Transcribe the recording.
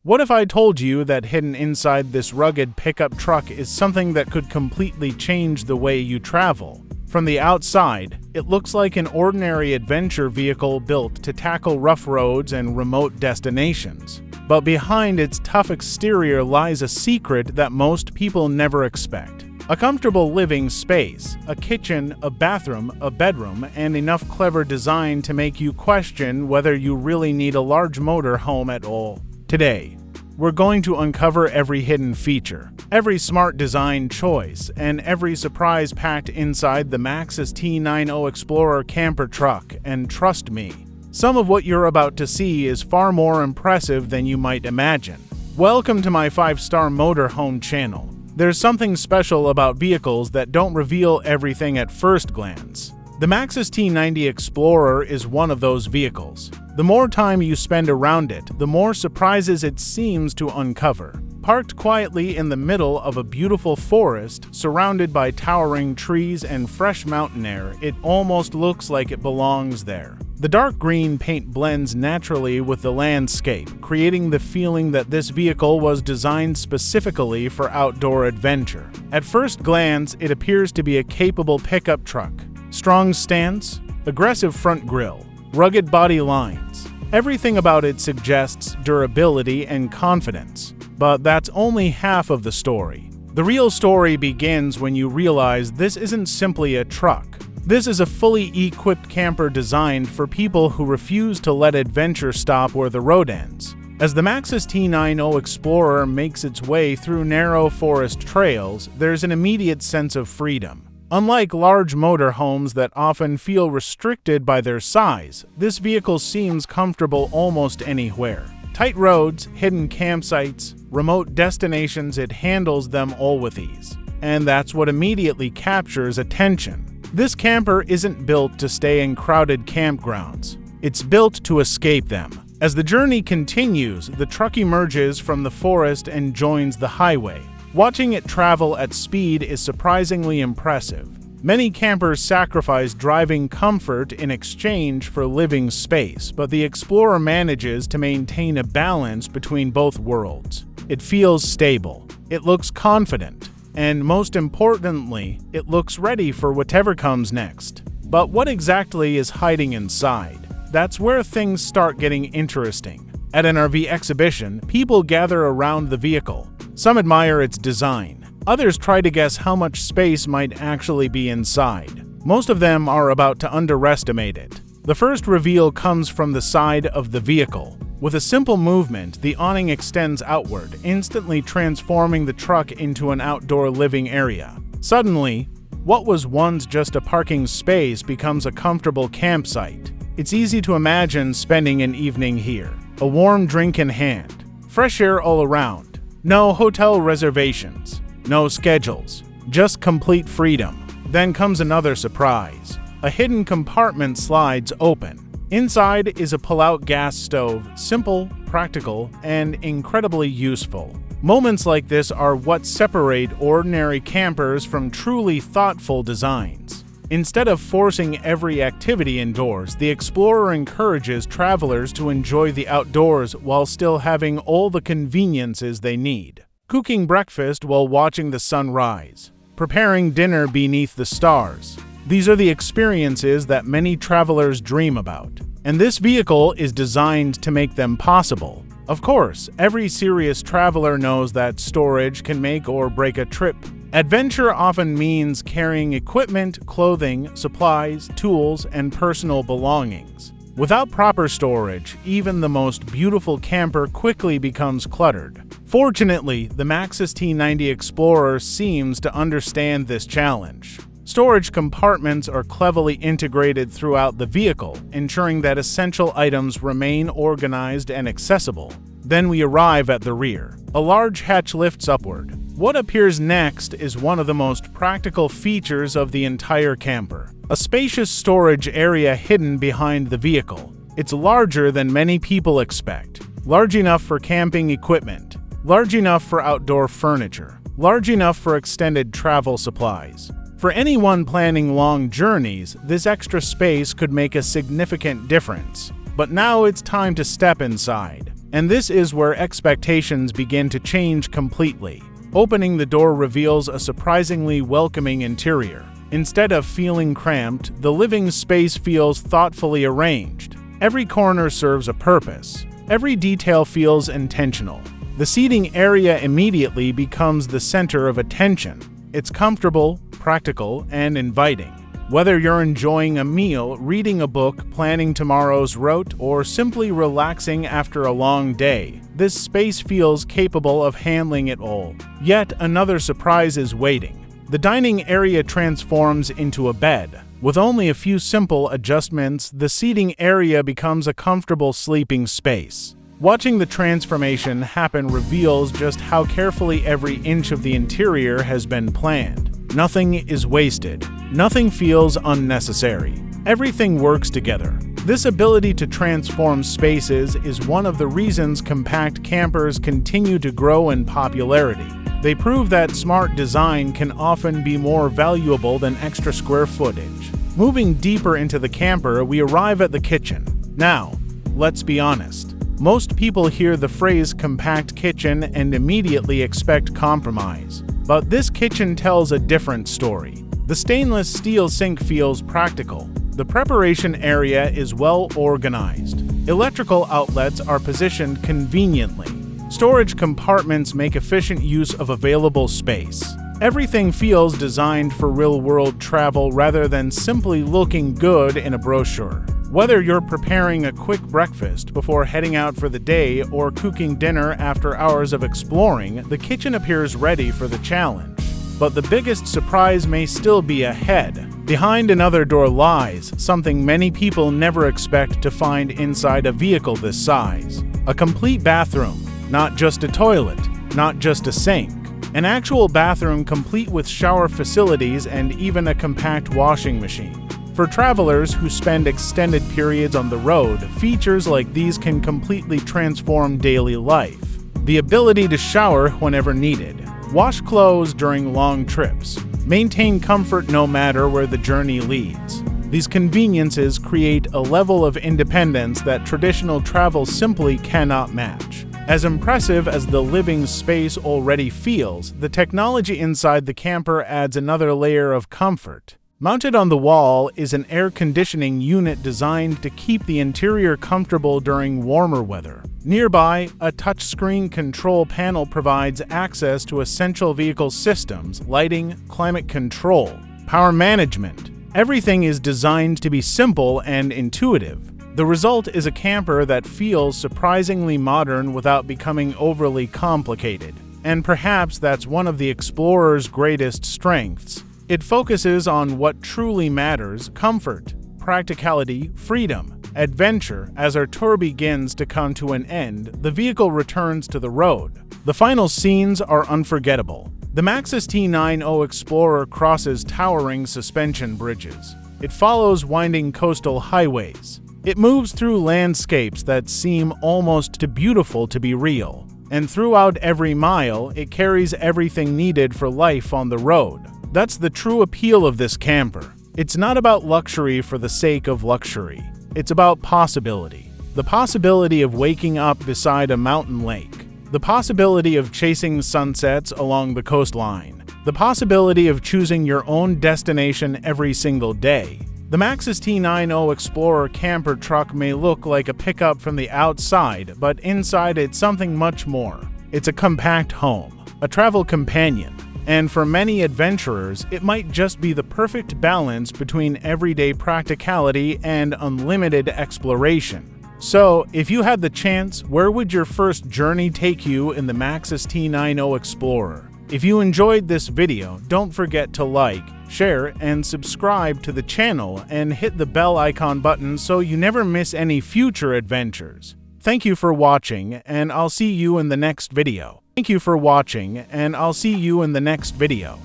What if I told you that hidden inside this rugged pickup truck is something that could completely change the way you travel? From the outside, it looks like an ordinary adventure vehicle built to tackle rough roads and remote destinations. But behind its tough exterior lies a secret that most people never expect. A comfortable living space, a kitchen, a bathroom, a bedroom, and enough clever design to make you question whether you really need a large motorhome at all. Today, we're going to uncover every hidden feature, every smart design choice, and every surprise packed inside the Maxus T90 Explorer camper truck, and trust me, some of what you're about to see is far more impressive than you might imagine. Welcome to my 5-star motorhome channel. There's something special about vehicles that don't reveal everything at first glance. The Maxus T90 Explorer is one of those vehicles. The more time you spend around it, the more surprises it seems to uncover. Parked quietly in the middle of a beautiful forest, surrounded by towering trees and fresh mountain air, it almost looks like it belongs there. The dark green paint blends naturally with the landscape, creating the feeling that this vehicle was designed specifically for outdoor adventure. At first glance, it appears to be a capable pickup truck. Strong stance, aggressive front grille, rugged body lines. Everything about it suggests durability and confidence. But that's only half of the story. The real story begins when you realize this isn't simply a truck. This is a fully equipped camper designed for people who refuse to let adventure stop where the road ends. As the Maxus T90 Explorer makes its way through narrow forest trails, there's an immediate sense of freedom. Unlike large motorhomes that often feel restricted by their size, this vehicle seems comfortable almost anywhere. Tight roads, hidden campsites, remote destinations, it handles them all with ease. And that's what immediately captures attention. This camper isn't built to stay in crowded campgrounds. It's built to escape them. As the journey continues, the truck emerges from the forest and joins the highway. Watching it travel at speed is surprisingly impressive. Many campers sacrifice driving comfort in exchange for living space, but the Explorer manages to maintain a balance between both worlds. It feels stable, it looks confident, and most importantly, it looks ready for whatever comes next. But what exactly is hiding inside? That's where things start getting interesting. At an RV exhibition, people gather around the vehicle. Some admire its design. Others try to guess how much space might actually be inside. Most of them are about to underestimate it. The first reveal comes from the side of the vehicle. With a simple movement, the awning extends outward, instantly transforming the truck into an outdoor living area. Suddenly, what was once just a parking space becomes a comfortable campsite. It's easy to imagine spending an evening here. A warm drink in hand, fresh air all around. No hotel reservations, no schedules, just complete freedom. Then comes another surprise. A hidden compartment slides open. Inside is a pull-out gas stove, simple, practical, and incredibly useful. Moments like this are what separate ordinary campers from truly thoughtful designs. Instead of forcing every activity indoors, the Explorer encourages travelers to enjoy the outdoors while still having all the conveniences they need. Cooking breakfast while watching the sun rise. Preparing dinner beneath the stars. These are the experiences that many travelers dream about. And this vehicle is designed to make them possible. Of course, every serious traveler knows that storage can make or break a trip. Adventure often means carrying equipment, clothing, supplies, tools, and personal belongings. Without proper storage, even the most beautiful camper quickly becomes cluttered. Fortunately, the Maxus T90 Explorer seems to understand this challenge. Storage compartments are cleverly integrated throughout the vehicle, ensuring that essential items remain organized and accessible. Then we arrive at the rear. A large hatch lifts upward. What appears next is one of the most practical features of the entire camper. A spacious storage area hidden behind the vehicle. It's larger than many people expect. Large enough for camping equipment. Large enough for outdoor furniture. Large enough for extended travel supplies. For anyone planning long journeys, this extra space could make a significant difference. But now it's time to step inside. And this is where expectations begin to change completely. Opening the door reveals a surprisingly welcoming interior. Instead of feeling cramped, the living space feels thoughtfully arranged. Every corner serves a purpose. Every detail feels intentional. The seating area immediately becomes the center of attention. It's comfortable, practical, and inviting. Whether you're enjoying a meal, reading a book, planning tomorrow's route, or simply relaxing after a long day, this space feels capable of handling it all. Yet another surprise is waiting. The dining area transforms into a bed. With only a few simple adjustments, the seating area becomes a comfortable sleeping space. Watching the transformation happen reveals just how carefully every inch of the interior has been planned. Nothing is wasted. Nothing feels unnecessary. Everything works together. This ability to transform spaces is one of the reasons compact campers continue to grow in popularity. They prove that smart design can often be more valuable than extra square footage. Moving deeper into the camper, we arrive at the kitchen. Now, let's be honest. Most people hear the phrase compact kitchen and immediately expect compromise. But this kitchen tells a different story. The stainless steel sink feels practical. The preparation area is well organized. Electrical outlets are positioned conveniently. Storage compartments make efficient use of available space. Everything feels designed for real-world travel rather than simply looking good in a brochure. Whether you're preparing a quick breakfast before heading out for the day or cooking dinner after hours of exploring, the kitchen appears ready for the challenge. But the biggest surprise may still be ahead. Behind another door lies something many people never expect to find inside a vehicle this size. A complete bathroom, not just a toilet, not just a sink. An actual bathroom complete with shower facilities and even a compact washing machine. For travelers who spend extended periods on the road, features like these can completely transform daily life. The ability to shower whenever needed, wash clothes during long trips, maintain comfort no matter where the journey leads. These conveniences create a level of independence that traditional travel simply cannot match. As impressive as the living space already feels, the technology inside the camper adds another layer of comfort. Mounted on the wall is an air conditioning unit designed to keep the interior comfortable during warmer weather. Nearby, a touchscreen control panel provides access to essential vehicle systems, lighting, climate control, power management. Everything is designed to be simple and intuitive. The result is a camper that feels surprisingly modern without becoming overly complicated. And perhaps that's one of the Explorer's greatest strengths. It focuses on what truly matters: comfort, practicality, freedom, adventure. As our tour begins to come to an end, the vehicle returns to the road. The final scenes are unforgettable. The Maxus T90 Explorer crosses towering suspension bridges. It follows winding coastal highways. It moves through landscapes that seem almost too beautiful to be real. And throughout every mile, it carries everything needed for life on the road. That's the true appeal of this camper. It's not about luxury for the sake of luxury. It's about possibility. The possibility of waking up beside a mountain lake. The possibility of chasing sunsets along the coastline. The possibility of choosing your own destination every single day. The Maxus T90 Explorer camper truck may look like a pickup from the outside, but inside it's something much more. It's a compact home, a travel companion. And for many adventurers, it might just be the perfect balance between everyday practicality and unlimited exploration. So, if you had the chance, where would your first journey take you in the Maxus T90 Explorer? If you enjoyed this video, don't forget to like, share, and subscribe to the channel and hit the bell icon button so you never miss any future adventures. Thank you for watching, and I'll see you in the next video. Thank you for watching, and I'll see you in the next video.